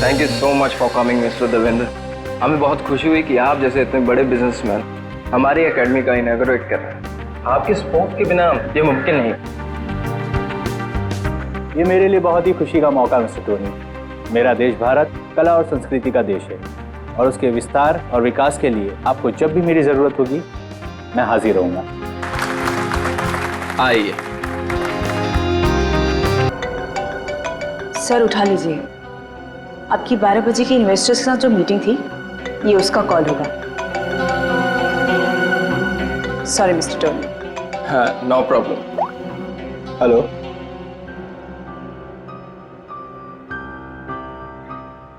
Thank you so much for coming mister Devendra. हमें बहुत खुशी हुई कि आप जैसे इतने बड़े बिजनेसमैन हमारी एकेडमी का इनॉग्रेट कर रहे हैं। आपके सपोर्ट के बिना ये मुमकिन नहीं। ये मेरे लिए बहुत ही खुशी का मौका मिस्टर टोनी। मेरा देश भारत कला और संस्कृति का देश है और उसके विस्तार और विकास के लिए आपको जब भी मेरी जरूरत होगी मैं हाजिर रहूंगा। आइए सर, उठा लीजिए। आपकी 12 बजे की इन्वेस्टर्स के साथ जो मीटिंग थी ये उसका कॉल होगा। Sorry mister Tony. हाँ, no problem. Hello,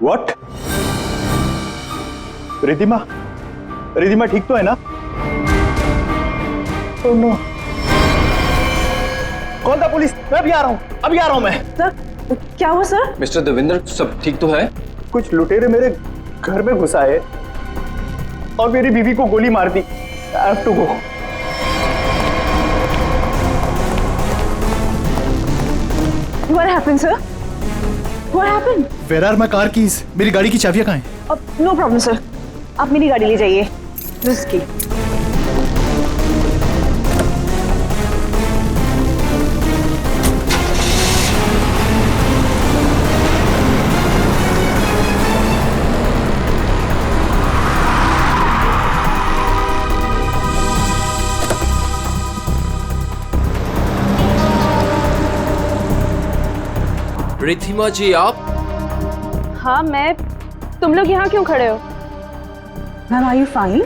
what? Ridhima ठीक तो है ना? Oh no, call the police. मैं अभी आ रहा हूँ मैं। सर, क्या हुआ सर? मिस्टर देवेंद्र, सब ठीक तो है? कुछ लुटेरे मेरे घर में घुस आए और मेरी बीवी को गोली मार दी। I have to go. What happened, sir? What happened? Where are my car keys? मेरी गाड़ी की चाबियां कहाँ हैं? No problem, sir. आप मेरी गाड़ी ले जाइए। This is key. रिधिमा जी, आप? हाँ मैं। तुम लोग यहाँ क्यों खड़े हो? Ma'am, are you fine?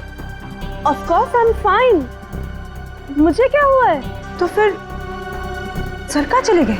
Of course I am fine. मुझे क्या हुआ है? तो फिर सर कहाँ चले गए?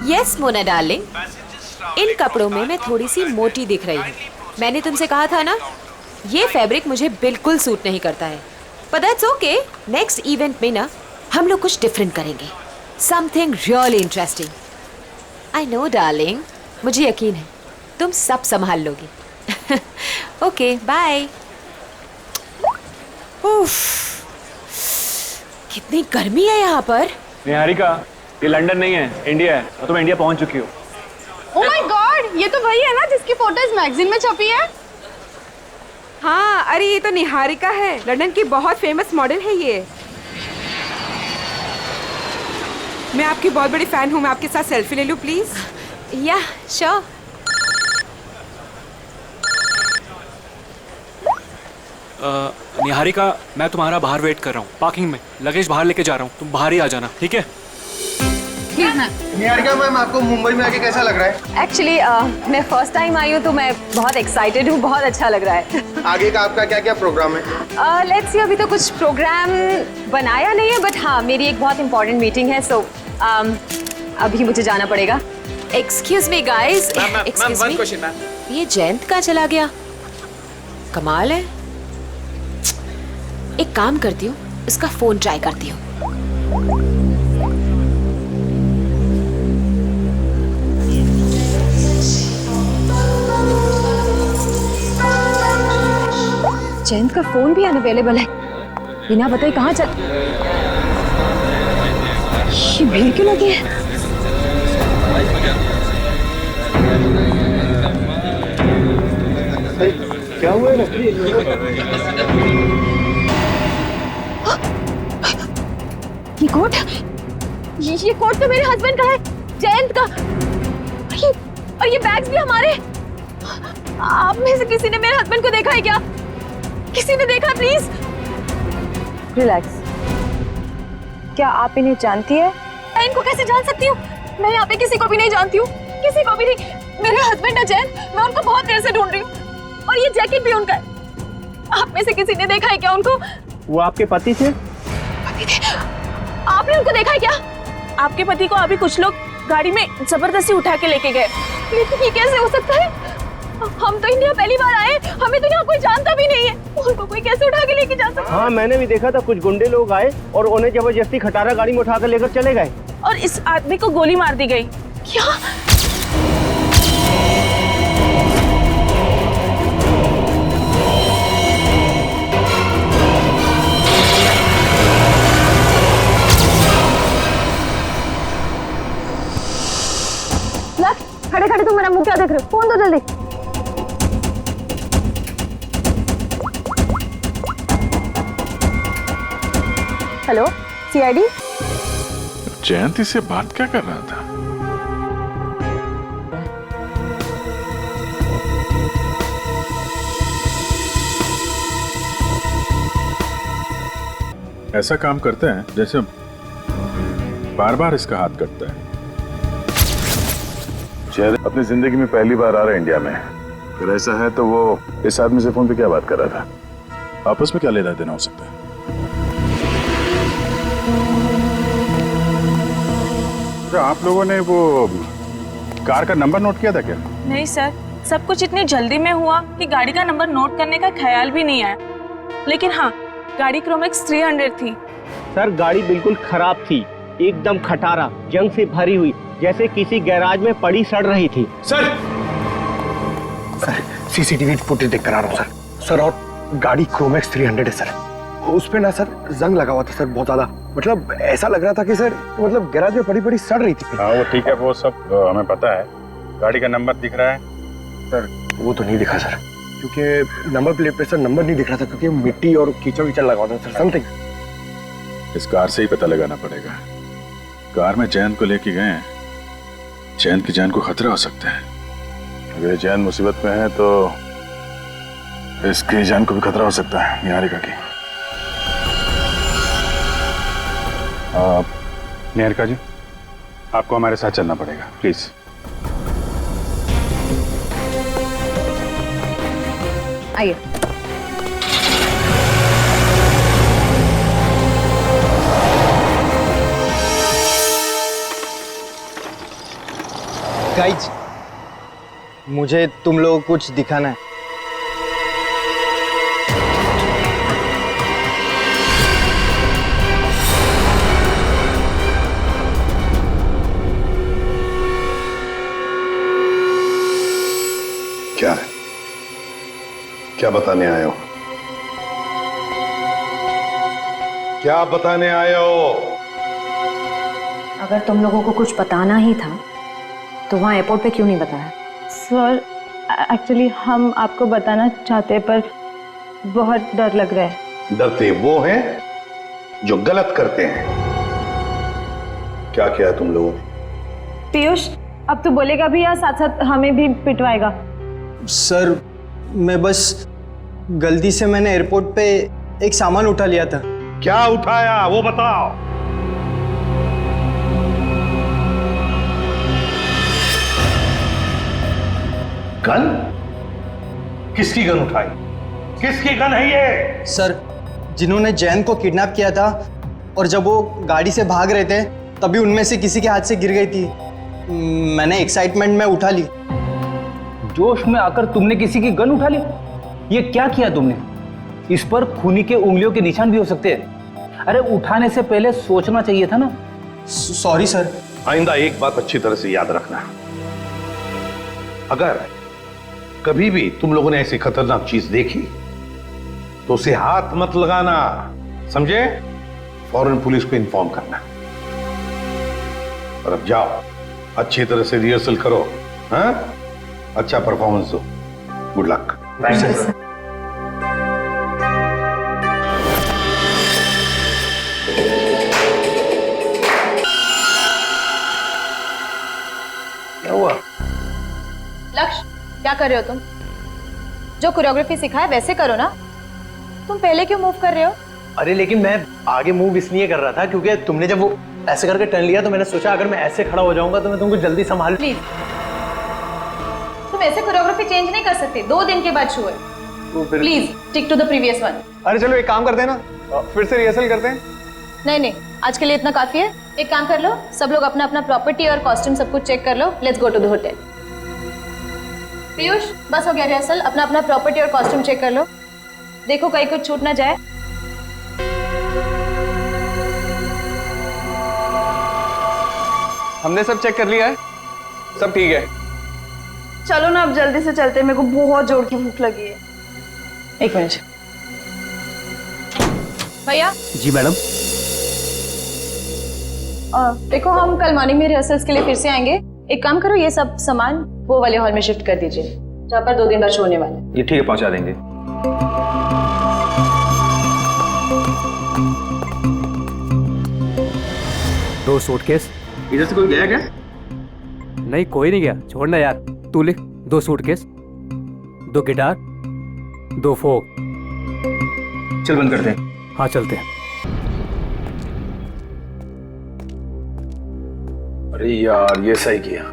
यस मोना डार्लिंग, इन कपड़ों में मैं थोड़ी सी मोटी दिख रही हूँ। मैंने तुमसे कहा था ना, ये फैब्रिक मुझे बिल्कुल सूट नहीं करता है। पर दैट्स ओके, नेक्स्ट इवेंट में ना हम लोग कुछ डिफरेंट करेंगे, something really interesting. I know darling, मुझे यकीन है तुम सब संभाल लोगी। Okay bye. कितनी गर्मी है यहाँ पर। निहारिका, ये लंदन नहीं है, इंडिया है और तुम इंडिया पहुंच चुकी हो। ओह माय गॉड, ये तो वही है ना जिसकी फोटोज मैगजीन में छपी है। हाँ, अरे ये तो निहारिका है, लंदन की बहुत फेमस मॉडल है ये। मैं आपकी बहुत बड़ी फैन हूँ, मैं आपके साथ सेल्फी ले लूँ प्लीज? या श्योर। निहारिका, मैं तुम्हारा बाहर वेट कर रहा हूँ, पार्किंग में लगेज बाहर लेके जा रहा हूँ, तुम बाहर ही आ जाना, ठीक है? निहारिका मैम, आपको मुंबई में आके कैसा लग रहा है? एक्चुअली मैं फर्स्ट टाइम आई हूँ तो मैं बहुत एक्साइटेड हूँ, बहुत अच्छा लग रहा है। आगे का आपका क्या क्या प्रोग्राम है? लेट्स सी, अभी तो कुछ प्रोग्राम बनाया नहीं है, बट हाँ मेरी एक बहुत इंपॉर्टेंट मीटिंग है, सो अभी मुझे जाना पड़ेगा। Excuse me guys, excuse me, ये जयंत कहाँ चला गया? कमाल है। एक काम करती हूँ, इसका फोन ट्राई करती हूँ। जयंत का फोन भी अनअवेलेबल है, बिना बताए कहाँ चल। ये भीड़ क्यों लगी है? क्या हुआ है? ये कोट तो मेरे हस्बैंड का है, जयंत का। और ये बैग्स भी हमारे। आप में से किसी ने मेरे हस्बैंड को देखा है क्या? किसी ने देखा? Please relax. क्या आप इन्हें जानती है? मैं इनको कैसे जान सकती हूँ? मैं यहाँ पे किसी को भी नहीं जानती हूँ। किसी को भी नहीं। मेरे हस्बैंड है जैन, मैं उनको बहुत देर से ढूंढ रही हूँ और ये जैकेट भी उनका है। आप में से किसी ने देखा है क्या उनको? वो आपके पति थे? पति थे? आपने उनको देखा है क्या? आपके पति को अभी कुछ लोग गाड़ी में जबरदस्ती उठा के लेके गए। लेकिन ये कैसे हो सकता है? हम तो इंडिया पहली बार आए, हमें तो यहाँ कोई जानता भी नहीं है। उनको कोई कैसे उठा के लेके जा सकता है? हाँ, मैंने भी देखा था, कुछ गुंडे लोग आए और उन्हें जबरदस्ती खटारा गाड़ी में उठाकर लेकर चले गए। और इस आदमी को गोली मार दी गई। क्या? खड़े खड़े तुम मेरा मुंह क्या देख रहे हो? फोन दो जल्दी। Hello, CID. जयंती से बात क्या कर रहा था? ऐसा काम करते हैं जैसे बार बार इसका हाथ कटता है। शायद अपनी जिंदगी में पहली बार आ रहा है इंडिया में। फिर ऐसा है तो वो इस आदमी से फोन पे क्या बात कर रहा था? आपस में क्या लेना देना हो सकता है? तो आप लोगों ने वो कार का नंबर नोट किया था क्या? नहीं सर, सब कुछ इतनी जल्दी में हुआ कि गाड़ी का नंबर नोट करने का ख्याल भी नहीं आया। लेकिन हाँ, गाड़ी क्रोमैक्स 300 थी। सर, गाड़ी बिल्कुल खराब थी, एकदम खटारा, जंग से भरी हुई, जैसे किसी गैराज में पड़ी सड़ रही थी। सर सीसीटीवी फुटेज देख कर आ रहा हूँ सर। सर, और गाड़ी क्रोमैक्स 300 है सर। उस पे ना सर जंग लगा हुआ था सर, बहुत ज्यादा। मतलब ऐसा लग रहा था कि सर मतलब गैराज में पड़ी सड़ रही थी। हाँ वो ठीक है, वो सब हमें पता है। गाड़ी का नंबर दिख रहा है? सर वो तो नहीं दिखा सर, क्योंकि नंबर प्लेट पे सर नंबर नहीं दिख रहा था, क्योंकि मिट्टी और कीचड़ वीचड़ लगा हुआ था सर, समथिंग। इस कार से ही पता लगाना पड़ेगा। कार में जैन को लेके गए हैं, जैन की जान को खतरा हो सकता है। अगर जैन मुसीबत में है तो इसकी जान को भी खतरा हो सकता है, निहारिका की। निहारिका जी, आपको हमारे साथ चलना पड़ेगा, प्लीज। आइए। गाइज, मुझे तुम लोगों को कुछ दिखाना है। क्या है? क्या बताने आए हो? क्या बताने आए हो? अगर तुम लोगों को कुछ बताना ही था तो वहाँ एयरपोर्ट पे क्यों नहीं बताया? सर, एक्चुअली हम आपको बताना चाहते पर बहुत डर लग रहा है। डरते वो हैं जो गलत करते हैं। क्या किया तुम लोगों ने? पीयूष, अब तो बोलेगा भी या साथ साथ हमें भी पिटवाएगा? सर, मैं बस गलती से मैंने एयरपोर्ट पे एक सामान उठा लिया था। क्या उठाया वो बताओ। गन? किसकी गन उठाई? किसकी गन है ये? सर, जिन्होंने जैन को किडनैप किया था और जब वो गाड़ी से भाग रहे थे तभी उनमें से किसी के हाथ से गिर गई थी। मैंने एक्साइटमेंट में उठा ली। जोश में आकर तुमने किसी की गन उठा ली? ये क्या किया तुमने? इस पर खूनी के उंगलियों के निशान भी हो सकते हैं। अरे उठाने से पहले सोचना चाहिए था ना। Sorry sir. आइंदा एक बात अच्छी तरह से याद रखना, अगर कभी भी तुम लोगों ने ऐसी खतरनाक चीज देखी तो उसे हाथ मत लगाना, समझे? फौरन पुलिस को इन्फॉर्म करना। और अब जाओ, अच्छी तरह से रिहर्सल करो, हाँ? अच्छा परफॉर्मेंस दो। Good luck. Thank you sir. क्या हुआ? लक्ष्य, क्या कर रहे हो तुम? जो कोरियोग्राफी सिखाया वैसे करो ना। तुम पहले क्यों मूव कर रहे हो? अरे लेकिन मैं आगे मूव इसलिए कर रहा था क्योंकि तुमने जब वो ऐसे करके टर्न लिया तो मैंने सोचा अगर मैं ऐसे खड़ा हो जाऊंगा तो मैं तुमको जल्दी संभाल। प्लीज ऐसे कोरियोग्राफी चेंज नहीं कर सकते, 2 दिन के बाद शो है। Please tick two the previous one. अरे चलो एक काम करते हैं ना, फिर से रिहर्सल करते हैं। नहीं, आज के लिए इतना काफी है। एक काम कर लो, सब लोग अपना अपना प्रॉपर्टी और कॉस्ट्यूम सब कुछ चेक कर लो। Let's go to the hotel. Piyush, बस हो गया रिहर्सल, अपना अपना प्रॉपर्टी और कॉस्ट्यूम चेक कर लो। देखो कहीं कुछ छूट ना जाए। हमने सब चेक कर लिया है, सब ठीक है। चलो ना अब जल्दी से चलते, मेरे को बहुत जोर की भूख लगी है। 1 मिनट भैया। जी मैडम। देखो हम कल मॉर्निंग में रिहर्सल्स के लिए फिर से आएंगे। एक काम करो, ये सब सामान वो वाले हॉल में शिफ्ट कर दीजिए जहाँ पर 2 दिन बाद शो होने वाला है। ये ठीक है, पहुंचा देंगे। दो सूटकेस। इधर से कोई गया क्या? नहीं, कोई नहीं गया, छोड़ना यार। तू लिख, 2 सूटकेस, 2 गिटार, 2 फोक। चल बंद करते हैं। हाँ चलते हैं। अरे यार ये सही किया।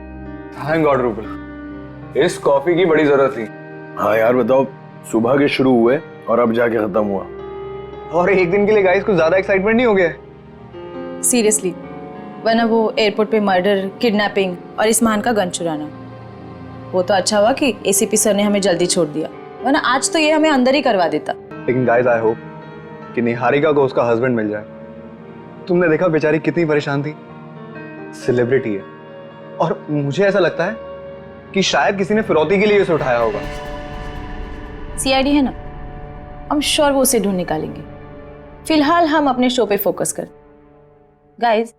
थैंक गॉड रूपल, इस कॉफी की बड़ी जरूरत थी। हाँ यार बताओ, सुबह के शुरू हुए और अब जाके खत्म हुआ। और एक दिन के लिए गाइस कुछ ज्यादा एक्साइटमेंट नहीं हो गया? सीरियसली, वरना वो एयरपोर्ट पे मर्डर, किडनैपिंग और इस मान का गन चुराना। वो तो अच्छा हुआ कि एसीपी सर ने हमें जल्दी छोड़ दिया, वरना आज तो ये हमें अंदर ही करवा देता। लेकिन गाइस आई होप कि निहारिका को उसका हस्बैंड मिल जाए। तुमने देखा बेचारी कितनी परेशान थी, सेलिब्रिटी है, और मुझे ऐसा लगता है कि शायद किसी ने फिरौती के लिए उसे उठाया होगा। सीआईडी है ना, हम श्योर वो उसे ढूंढ निकालेंगे। फिलहाल हम अपने शो पे फोकस कर। गाइस,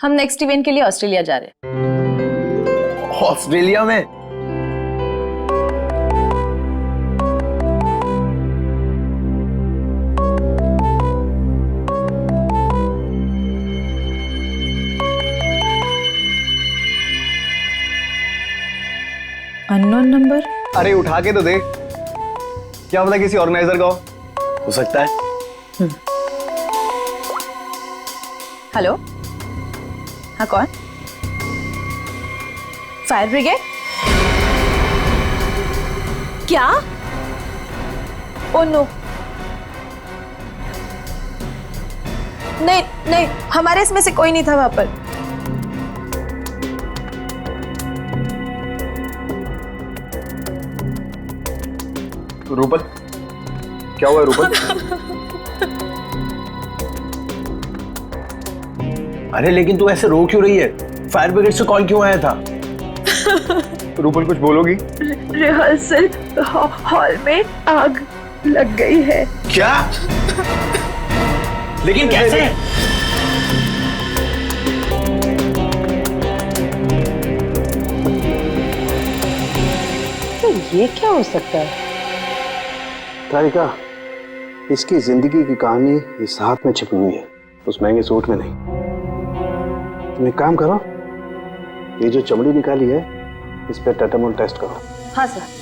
हम नेक्स्ट इवेंट के लिए ऑस्ट्रेलिया जा रहे हैं। ऑस्ट्रेलिया में? Unknown number. अरे उठा के तो दे, क्या पता किसी ऑर्गेनाइजर का हो सकता है। हेलो, हाँ कौन? Fire brigade? क्या? ओ नो, नहीं नहीं, हमारे इसमें से कोई नहीं था वहां पर। रूपल, क्या हुआ रूपल? अरे लेकिन तू ऐसे रो क्यों रही है? फायर ब्रिगेड से कॉल क्यों आया था? रूपल कुछ बोलोगी? रिहर्सल हॉल में आग लग गई है। क्या? लेकिन कैसे? तो ये क्या हो सकता है? तारिका, इसकी जिंदगी की कहानी इस हाथ में छिपी हुई है, उस महंगे सूट में नहीं। तुम एक काम करो, ये जो चमड़ी निकाली है इस पे टेटामोल टेस्ट करो। हाँ सर।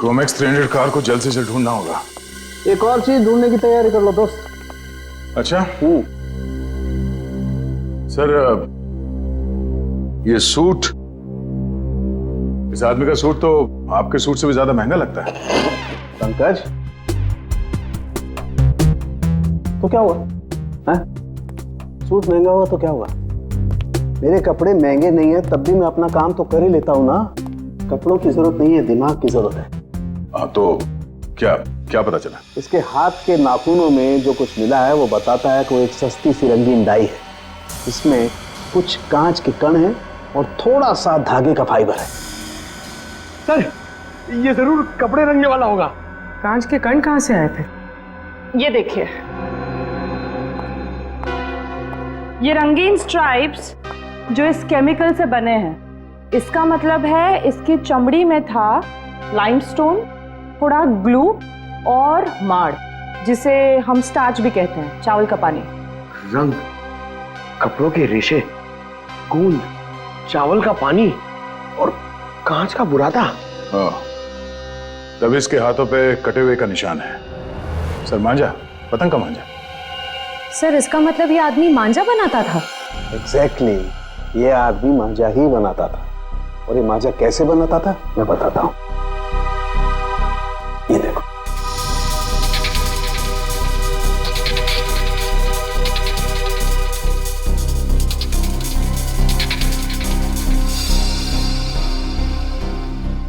क्रोमैक्स 300 कार को जल्द से जल्द ढूंढना होगा। एक और चीज ढूंढने की तैयारी कर लो दोस्त। अच्छा सर, ये सूट, इस आदमी का सूट तो आपके सूट से भी ज्यादा महंगा लगता है। पंकज, तो क्या हुआ? सूट महंगा हुआ तो क्या हुआ? मेरे कपड़े महंगे नहीं है तब भी मैं अपना काम तो कर ही लेता हूँ ना। कपड़ों की जरूरत नहीं है, दिमाग की जरूरत है। हाँ तो क्या क्या पता चला? इसके हाथ के नाखूनों में जो कुछ मिला है वो बताता है कि वो एक सस्ती सी रंगीन डाई है। इसमें कुछ कांच के कण हैं और थोड़ा सा धागे का फाइबर है। सर, ये जरूर कपड़े रंगने वाला होगा। कांच के कण कहाँ से आए थे? ये देखिए, ये रंगीन स्ट्राइप्स जो इस केमिकल से बने हैं, इसका मतलब है इसकी चमड़ी में था लाइमस्टोन, थोड़ा ग्लू और माड़, जिसे हम स्टार्च भी कहते हैं, चावल का पानी। रंग, कपड़ों के रेशे, गूंद, चावल का पानी और कांच का बुरादा। हाँ, तब इसके हाथों पे कटे हुए का निशान है। सर मांझा, पतंग का मांझा। सर इसका मतलब ये आदमी मांझा बनाता था? एग्जैक्टली, ये आदमी मांझा ही बनाता था। और ये मांझा कैसे बनाता था मैं बताता हूं। ये देखो,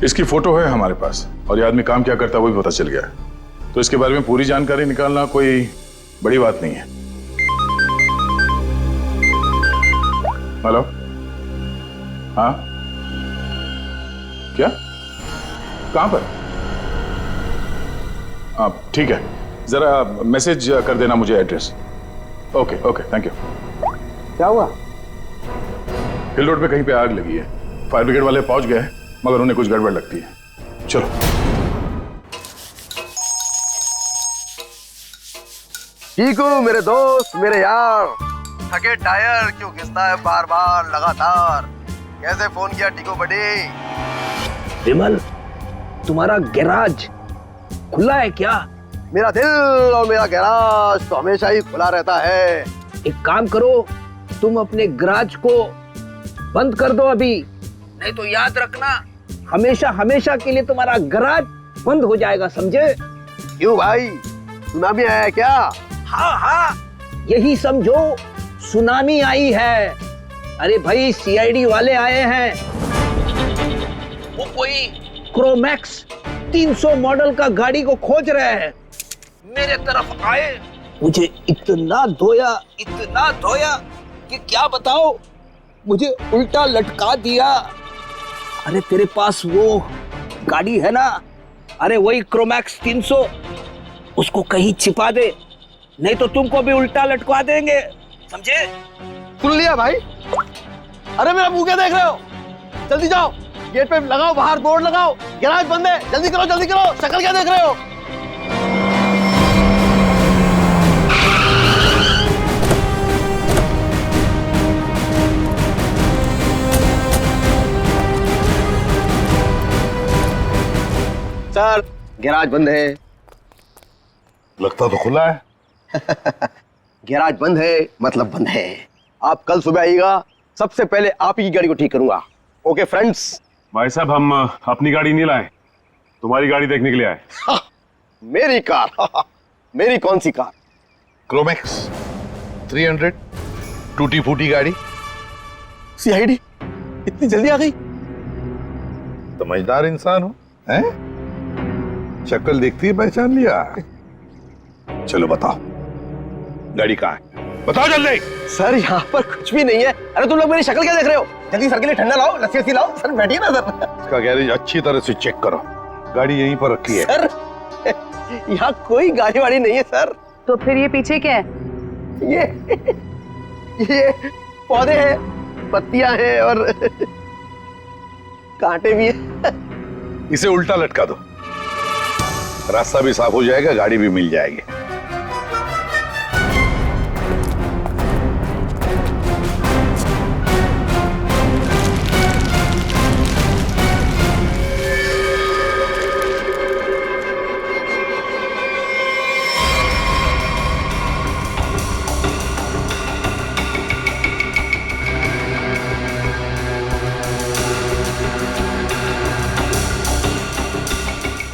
इसकी फोटो है हमारे पास और ये आदमी काम क्या करता है वो भी पता चल गया है। तो इसके बारे में पूरी जानकारी निकालना कोई बड़ी बात नहीं है। हेलो, हाँ, क्या, कहां पर? आप ठीक है, जरा मैसेज कर देना मुझे address. Okay okay, thank you. क्या हुआ? हिल रोड पे कहीं पे आग लगी है। फायर ब्रिगेड वाले पहुंच गए मगर उन्हें कुछ गड़बड़ लगती है। चलो। ठीक हूँ मेरे दोस्त, मेरे यार। थके टायर क्यों घिसता है बार बार लगातार? कैसे फोन किया टीको बड़ी? विमल, तुम्हारा गैराज खुला है क्या? मेरा दिल और मेरा गैराज तो हमेशा ही खुला रहता है। एक काम करो, तुम अपने गैराज को बंद कर दो अभी, नहीं तो याद रखना हमेशा हमेशा के लिए तुम्हारा गैराज बंद हो जाएगा, समझे? क्यों भाई, सुनामी आया है क्या? हाँ हाँ, यही समझो सुनामी आई है। अरे भाई, सीआईडी वाले आए हैं। वो कोई क्रोमैक्स 300 मॉडल का गाड़ी को खोज रहे हैं। मेरे तरफ आए, मुझे इतना धोया कि क्या बताओ, मुझे उल्टा लटका दिया। अरे तेरे पास वो गाड़ी है ना, अरे वही क्रोमैक्स 300, उसको कहीं छिपा दे, नहीं तो तुमको भी उल्टा लटका देंगे, समझे? सुन लिया भाई? अरे मेरा मुंह क्या देख रहे हो? जल्दी जाओ, गेट पे लगाओ, बाहर बोर्ड लगाओ, गैराज बंद है, जल्दी करो जल्दी करो। शक्ल क्या देख रहे हो? सर, गैराज बंद है। लगता तो खुला है। गैराज बंद है मतलब बंद है। आप कल सुबह आइएगा, सबसे पहले आप ही की गाड़ी को ठीक करूंगा। Okay friends? भाई साहब, हम अपनी गाड़ी नहीं लाए, तुम्हारी गाड़ी देखने के लिए आए। मेरी कार? मेरी कौन सी कार? क्रोमैक्स 300, टूटी फूटी गाड़ी। सीआईडी इतनी जल्दी आ गई? समझदार इंसान हो, हैं? शक्ल देखती है पहचान लिया। चलो बताओ, गाड़ी कहाँ है? बताओ जल्दी। सर यहाँ पर कुछ भी नहीं है। अरे तुम लोग मेरी शक्ल क्या देख रहे हो? जल्दी सर के लिए ठंडा लाओ, लस्सी लाओ। सर बैठिए ना सर। इसका गैरेज अच्छी तरह से चेक करो, गाड़ी यहीं पर रखी है। सर यहाँ कोई गाड़ी वाड़ी नहीं है सर। तो फिर ये पीछे क्या है? ये पौधे हैं, पत्तियां हैं और कांटे भी हैं। इसे उल्टा लटका दो, रास्ता भी साफ हो जाएगा, गाड़ी भी मिल जाएगी।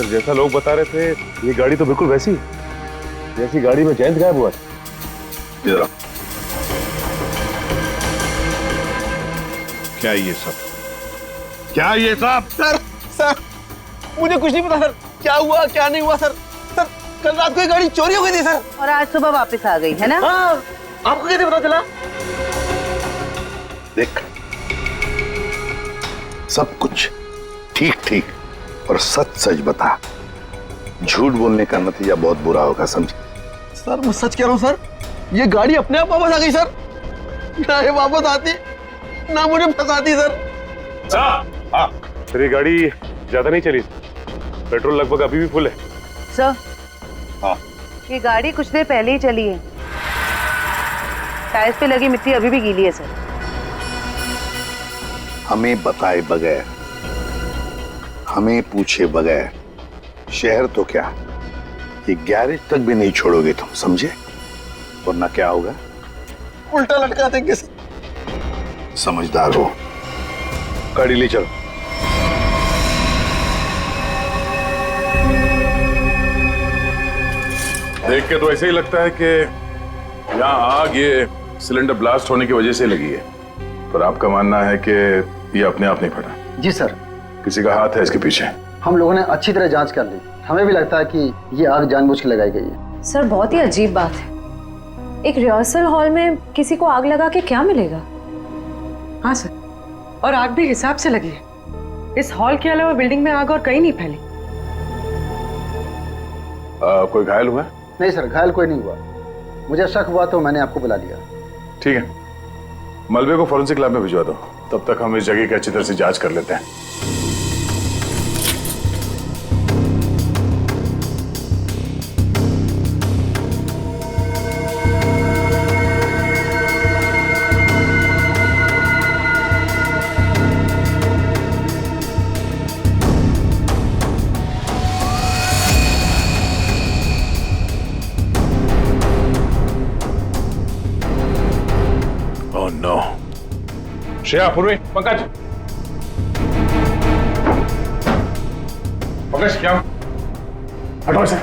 जैसा लोग बता रहे थे, ये गाड़ी तो बिल्कुल वैसी जैसी गाड़ी में जयंत गायब हुआ था। क्या ये सब? क्या ये सब? सर मुझे कुछ नहीं पता सर, क्या हुआ क्या नहीं हुआ सर। सर कल रात को ये गाड़ी चोरी हो गई थी सर, और आज सुबह वापस आ गई है ना? हाँ, आपको कैसे पता चला? देख, सब कुछ ठीक ठीक और सच सच बता। झूठ बोलने का नतीजा बहुत बुरा होगा, समझे? सर मैं सच कह रहा हूँ सर, ये गाड़ी अपने आप वापस आ गई सर। ना ये वापस आती ना मुझे फंसाती सर। हाँ, सर ये गाड़ी ज्यादा नहीं चली, पेट्रोल लगभग अभी भी फुल है। सर हाँ, ये गाड़ी कुछ देर पहले ही चली है, टायर्स पे लगी मिट्टी अभी भी गीली है सर। हमें बताए बगैर, हमें पूछे बगैर शहर तो क्या, ये गैरेज तक भी नहीं छोड़ोगे तुम, समझे? वरना क्या होगा? उल्टा लटका देंगे। समझदार हो, गाड़ी ले चलो। देख के तो ऐसे ही लगता है कि यहाँ आग ये सिलेंडर ब्लास्ट होने की वजह से लगी है, पर आपका मानना है कि ये अपने आप नहीं फटा? जी सर, किसी का हाथ है इसके पीछे? हम लोगों ने अच्छी तरह जांच कर ली, हमें भी लगता है कि ये आग जानबूझ के लगाई गई है। सर बहुत ही अजीब बात है, एक रिहर्सल हॉल में किसी को आग लगा के क्या मिलेगा? हाँ सर, और आग भी हिसाब से लगी है। इस हॉल के अलावा बिल्डिंग में आग और कहीं नहीं फैली। कोई घायल हुआ? नहीं सर, घायल कोई नहीं हुआ। मुझे शक हुआ तो मैंने आपको बुला लिया। ठीक है, मलबे को फॉरेंसिक लैब में भिजवा दो, तब तक हम इस जगह की अच्छी तरह से जांच कर लेते हैं। Oh no. श्रेया, पूर्वी, पंकज, पंकज क्या हटो इसे।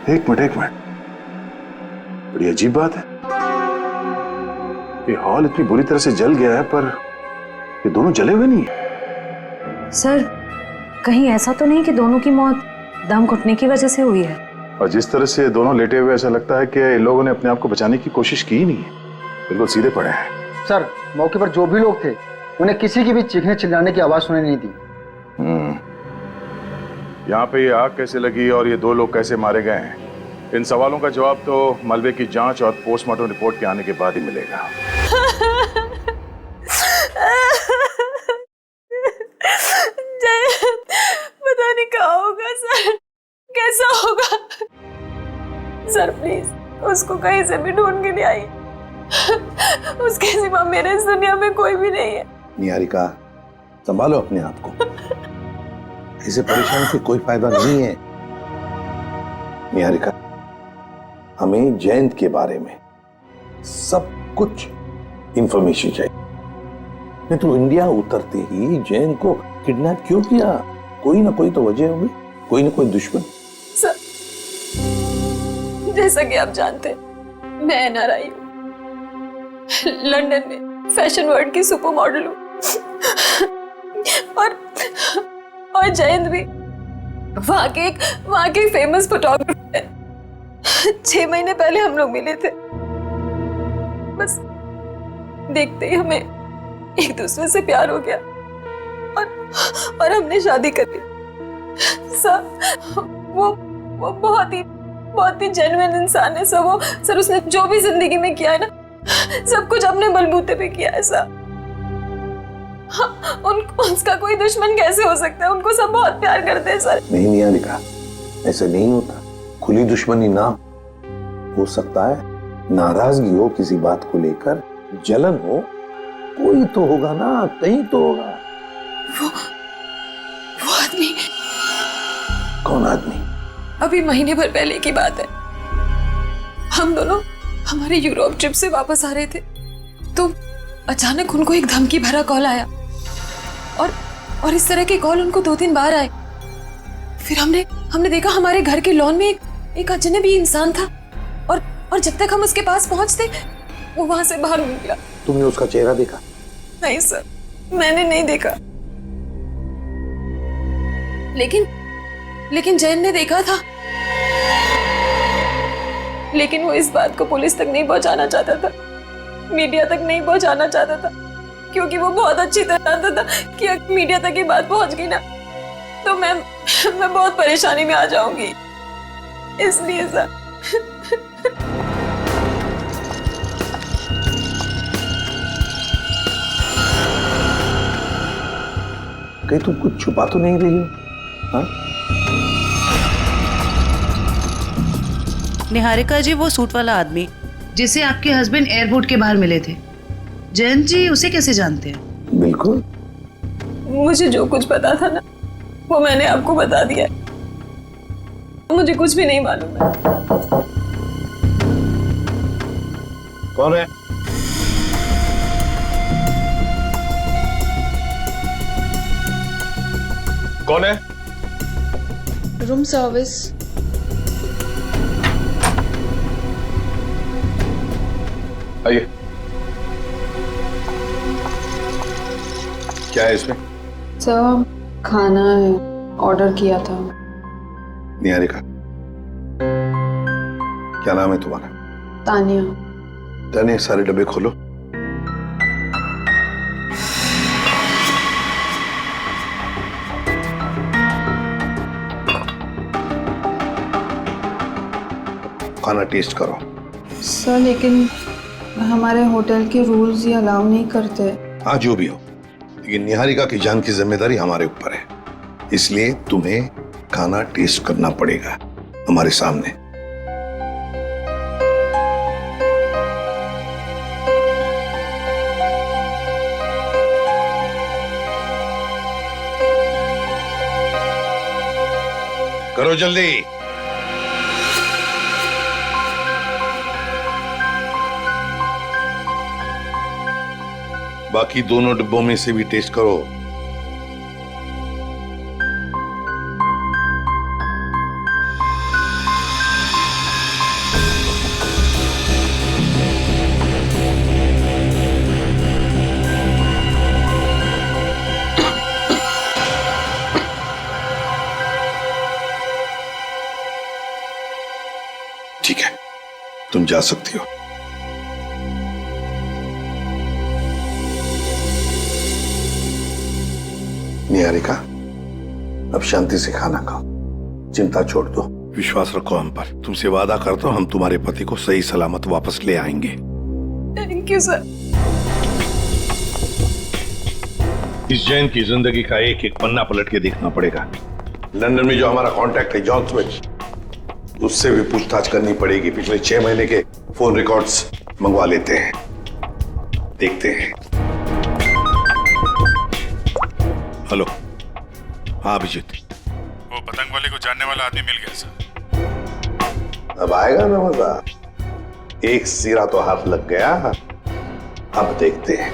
एक मिनट, बड़ी अजीब बात है, ये हॉल इतनी बुरी तरह से जल गया है पर ये दोनों जले हुए नहीं है। सर कहीं ऐसा तो नहीं कि दोनों की मौत दम घुटने की वजह से हुई है? और जिस तरह से दोनों लेटे हुए ऐसा लगता है कि इन लोगों ने अपने आप को बचाने की कोशिश की ही नहीं है, बिल्कुल सीधे पड़े हैं। सर मौके पर जो भी लोग थे उन्हें किसी की भी चीखने चिल्लाने की आवाज सुनाई नहीं दी। यहाँ पे ये आग कैसे लगी और ये दो लोग कैसे मारे गए हैं, इन सवालों का जवाब तो मलबे की जांच और पोस्टमार्टम रिपोर्ट के आने के बाद ही मिलेगा। पता नहीं क्या होगा सर, कैसा होगा? सर प्लीज उसको कहीं से भी ढूंढ के ले आइए, उसके सिवा मेरे इस दुनिया में कोई भी नहीं है। निहारिका, संभालो अपने आप को, ऐसे परेशान से कोई फायदा नहीं है। निहारिका, हमें जयंत के बारे में सब कुछ इंफॉर्मेशन चाहिए। नहीं तो इंडिया उतरते ही जयंत को किडनैप क्यों किया? कोई ना कोई तो वजह होगी, कोई ना कोई दुश्मन। सर जैसा कि आप जानते हैं मैं एनआरआई हूँ, लंदन में फैशन वर्ल्ड की सुपर मॉडल हूँ और जयंत भी वहाँ के फेमस फोटोग्राफर है। 6 महीने पहले हम लोग मिले थे, बस देखते ही हमें एक दूसरे से प्यार हो गया और हमने शादी कर ली। सर वो बहुत ही जेन्युइन इंसान है सर। सर उसने जो भी जिंदगी में किया है ना, सब कुछ अपने बलबूते पे किया है सर। उसका कोई दुश्मन कैसे हो सकता है? उनको सब बहुत प्यार करते हैं सर। नहीं निहारिका, ऐसे नहीं होता। खुली दुश्मनी ना हो सकता है, नाराजगी हो किसी बात को लेकर, जलन हो, कोई तो होगा ना, कहीं तो होगा। वो आदमी? कौन आदमी? अभी महीने भर पहले की बात है, हम दोनों हमारे यूरोप ट्रिप से वापस आ रहे थे तो अचानक उनको एक धमकी भरा कॉल आया और इस तरह के कॉल उनको 2-3 बार आए। फिर हमने देखा हमारे घर के लॉन में एक अजनबी इंसान था और जब तक हम उसके पास पहुंचते वो वहां से बाहर निकला। तुमने उसका चेहरा देखा? नहीं सर, मैंने नहीं देखा। लेकिन जैन ने देखा था, लेकिन वो इस बात को पुलिस तक नहीं पहुंचाना चाहता था, मीडिया तक नहीं पहुंचाना चाहता था, क्योंकि वो बहुत अच्छी तरह जानता था कि अगर मीडिया तक ये बात पहुंच गई ना तो मैं बहुत परेशानी में आ जाऊंगी। इसलिए सर कहीं तुम कुछ छुपा तो नहीं रही हो? हाँ? निहारिका जी, वो सूट वाला आदमी जिसे आपके हस्बैंड एयरपोर्ट के बाहर मिले थे, जयंत जी उसे कैसे जानते हैं? बिल्कुल। मुझे जो कुछ पता था ना वो मैंने आपको बता दिया। मुझे कुछ भी नहीं मालूम है। कौन है? कौन है? Room service. आइए। क्या है इसमें? सर खाना है, ऑर्डर किया था। निहारिका, क्या नाम है तुम्हारा? तानिया। तानिया, सारे डब्बे खोलो। खाना टेस्ट करो। सर लेकिन हमारे होटल के रूल्स ये अलाउ नहीं करते। हाँ, जो भी हो, लेकिन निहारिका की जान की जिम्मेदारी हमारे ऊपर है, इसलिए तुम्हें खाना टेस्ट करना पड़ेगा हमारे सामने। करो जल्दी। बाकी दोनों डिब्बों में से भी टेस्ट करो। ठीक है, तुम जा सकती हो। निहारिका, अब शांति से खाना खाओ, चिंता छोड़ दो, विश्वास रखो हम पर। तुमसे वादा करता हूं हम तुम्हारे पति को सही सलामत वापस ले आएंगे। Thank you sir. इस जैन की जिंदगी का एक एक पन्ना पलट के देखना पड़ेगा। लंदन में जो हमारा कांटेक्ट है जॉन स्मिथ, उससे भी पूछताछ करनी पड़ेगी। पिछले 6 महीने के फोन रिकॉर्ड्स मंगवा लेते हैं, देखते हैं। हेलो। हाँ अभिजीत, वो पतंग वाले को जानने वाला आदमी मिल गया सर। अब आएगा ना मजा। एक सिरा तो हाथ लग गया, अब देखते हैं।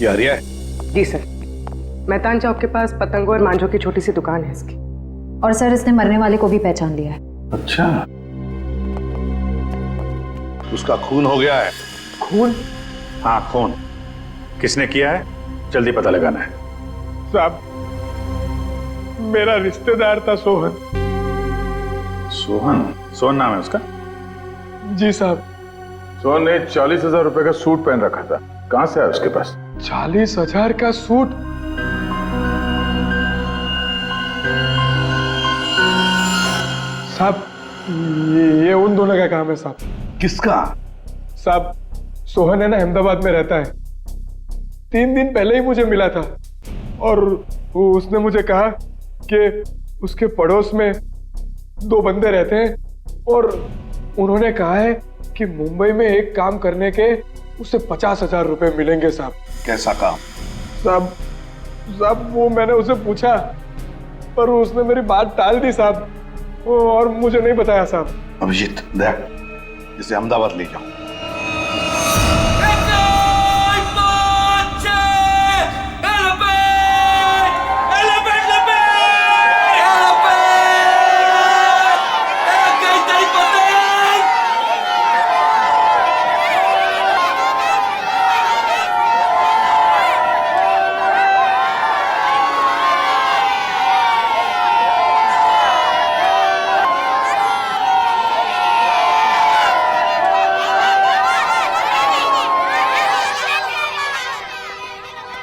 ये हरिया है? जी सर, मैदान चौक के पास पतंगों और मांझों की छोटी सी दुकान है इसकी। और सर इसने मरने वाले को भी पहचान लिया है। अच्छा, उसका खून हो गया है। खून? हाँ खून। किसने किया है जल्दी पता लगाना है। साहब, मेरा रिश्तेदार था सोहन। सोहन? सोहन नाम है उसका? जी साहब। सोहन ने 40,000 रुपए का सूट पहन रखा था, कहां से आया उसके पास? 40,000 का सूट? साहब, ये उन दोनों का काम है साहब। किसका? साहब, सोहन है ना, अहमदाबाद में रहता है। 3 दिन पहले ही मुझे मिला था और उसने मुझे कहा कि उसके पड़ोस में 2 बंदे रहते हैं और उन्होंने कहा है कि मुंबई में एक काम करने के उसे 50,000 रुपए मिलेंगे साहब। कैसा काम? साहब वो मैंने उसे पूछा पर उसने मेरी बात टाल दी साहब, और मुझे नहीं बताया साहब। अभिजीत, देख, इसे अहमदाबाद ले जाओ।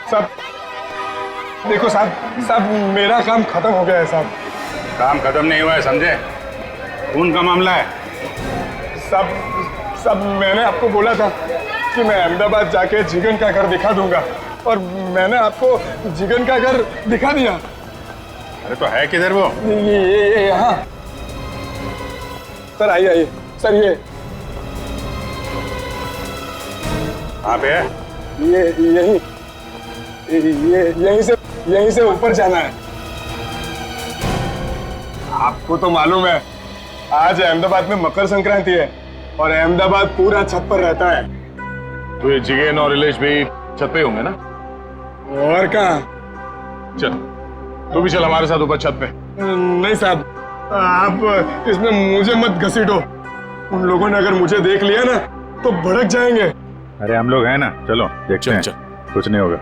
साहब देखो साहब मेरा काम खत्म हो गया है साहब। काम खत्म नहीं हुआ है, समझे? खून का मामला है। साहब मैंने आपको बोला था कि मैं अहमदाबाद जाके जिगन का घर दिखा दूंगा, और मैंने आपको जिगन का घर दिखा दिया। अरे तो है किधर वो? ये यहाँ। सर आइए सर, ये कहाँ पे है? ये यहीं से ऊपर जाना है। आपको तो मालूम है आज अहमदाबाद में मकर संक्रांति है और अहमदाबाद पूरा छत पर रहता है। तो ये जिगेन और रिलेश भी छत पे होंगे ना? और कहाँ? चल तू भी चल हमारे साथ ऊपर छत पे। नहीं साहब, आप इसमें मुझे मत घसीटो। उन लोगों ने अगर मुझे देख लिया ना तो भड़क जाएंगे। अरे हम लोग हैं ना, चलो देखते हैं। कुछ नहीं होगा।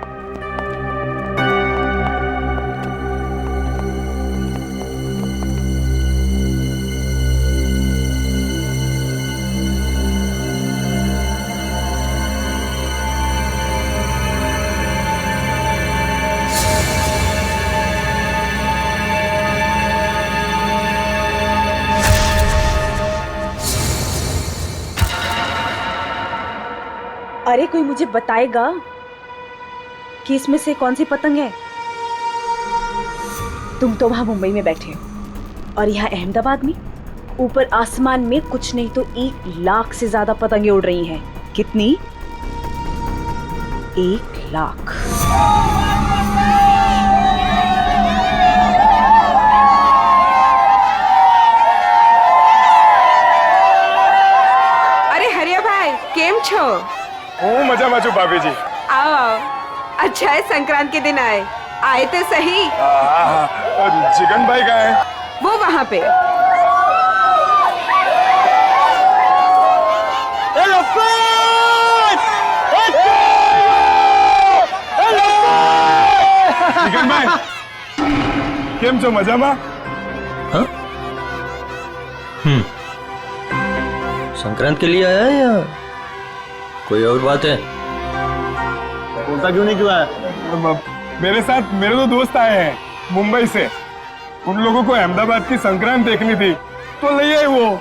अरे कोई मुझे बताएगा कि इसमें से कौन सी पतंग है? तुम तो वहां मुंबई में बैठे हो और यहाँ अहमदाबाद में ऊपर आसमान में कुछ नहीं तो 1 लाख से ज्यादा पतंगे उड़ रही हैं। कितनी? 1 लाख। अरे हरिया भाई केम छो? मजा माचू भाभी जी। आओ, अच्छा है संक्रांत के दिन आए तो सही। जिगन भाई कहाँ है? वो वहाँ पे। जिगन भाई केम छो, मजामा? संक्रांत के लिए आया है या कोई और बात है? बोलता क्यों नहीं, क्यों आया? मेरे साथ मेरे 2 दोस्त आए हैं मुंबई से। उन लोगों को अहमदाबाद की संक्रांत देखनी थी तो ले आए वो।